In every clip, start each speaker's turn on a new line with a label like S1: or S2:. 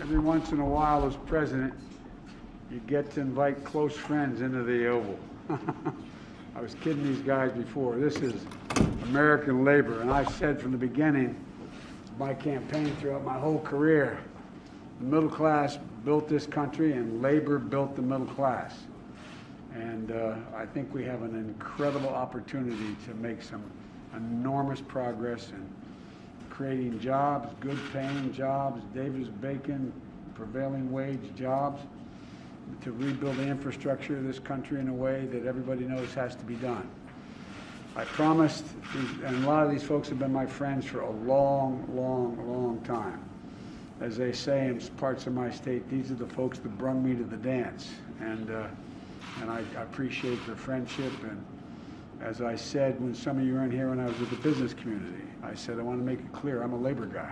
S1: every once in a while as president, you get to invite close friends into the Oval. I was kidding these guys before. This is American labor, and I've said from the beginning of my campaign throughout my whole career, the middle class built this country and labor built the middle class. And I think we have an incredible opportunity to make some enormous progress in creating jobs, good paying jobs, Davis-Bacon, prevailing wage jobs, to rebuild the infrastructure of this country in a way that everybody knows has to be done. I promised, and a lot of these folks have been my friends for a long time. As they say in parts of my state, these are the folks that brung me to the dance. And I appreciate their friendship. And as I said, when some of you weren't here when I was with the business community, I said I want to make it clear I'm a labor guy.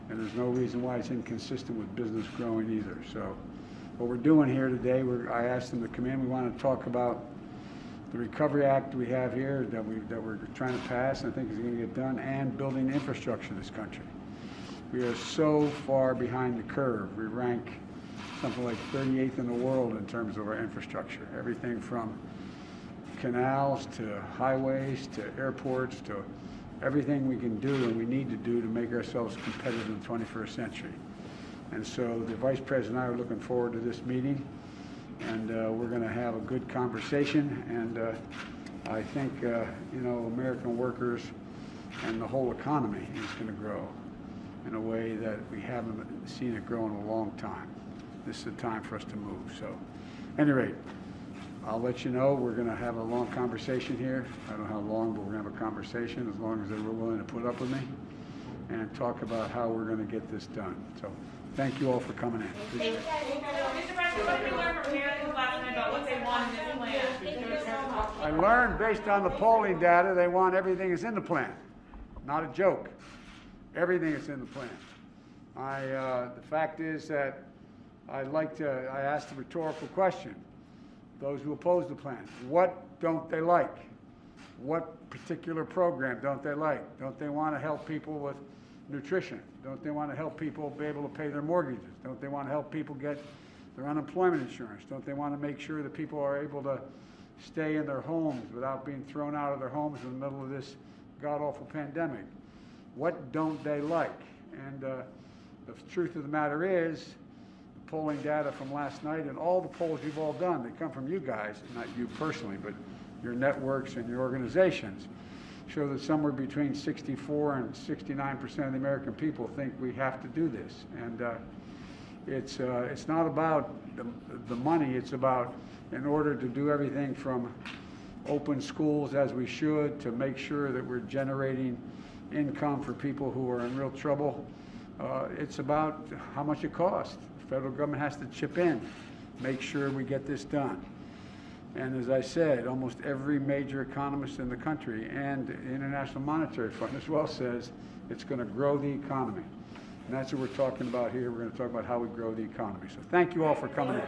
S1: And there's no reason why it's inconsistent with business growing either. So what we're doing here today, I asked them to come in. We want to talk about the Recovery Act we have here that we're trying to pass, and I think is going to get done, and building infrastructure in this country. We are so far behind the curve. We rank something like 38th in the world in terms of our infrastructure. Everything from canals to highways to airports to everything we can do and we need to do to make ourselves competitive in the 21st century. And so the Vice President and I are looking forward to this meeting, and we're going to have a good conversation. And I think, American workers and the whole economy is going to grow in a way that we haven't seen it grow in a long time. This is the time for us to move. So, at any rate, I'll let you know. We're going to have a long conversation here. I don't know how long, but we're going to have a conversation as long as they're willing to put up with me and talk about how we're going to get this done. So, thank you all for coming in. Appreciate it.
S2: Mr. President, what did you learn from hearing last night about what they want in this plan?
S1: I learned based on the polling data they want everything that's in the plan. Not a joke. Everything that's in the plan. The fact is that I asked a rhetorical question. Those who oppose the plan, what don't they like? What particular program don't they like? Don't they want to help people with nutrition? Don't they want to help people be able to pay their mortgages? Don't they want to help people get their unemployment insurance? Don't they want to make sure that people are able to stay in their homes without being thrown out of their homes in the middle of this god-awful pandemic? What don't they like? And the truth of the matter is, the polling data from last night and all the polls you've all done, they come from you guys, not you personally, but your networks and your organizations, show that somewhere between 64 and 69% of the American people think we have to do this. And it's not about the money. It's about, in order to do everything from open schools as we should, to make sure that we're generating income for people who are in real trouble. It's about how much it costs. The federal government has to chip in, make sure we get this done. And as I said, almost every major economist in the country and the International Monetary Fund as well says it's going to grow the economy. And that's what we're talking about here. We're going to talk about how we grow the economy. So thank you all for coming in.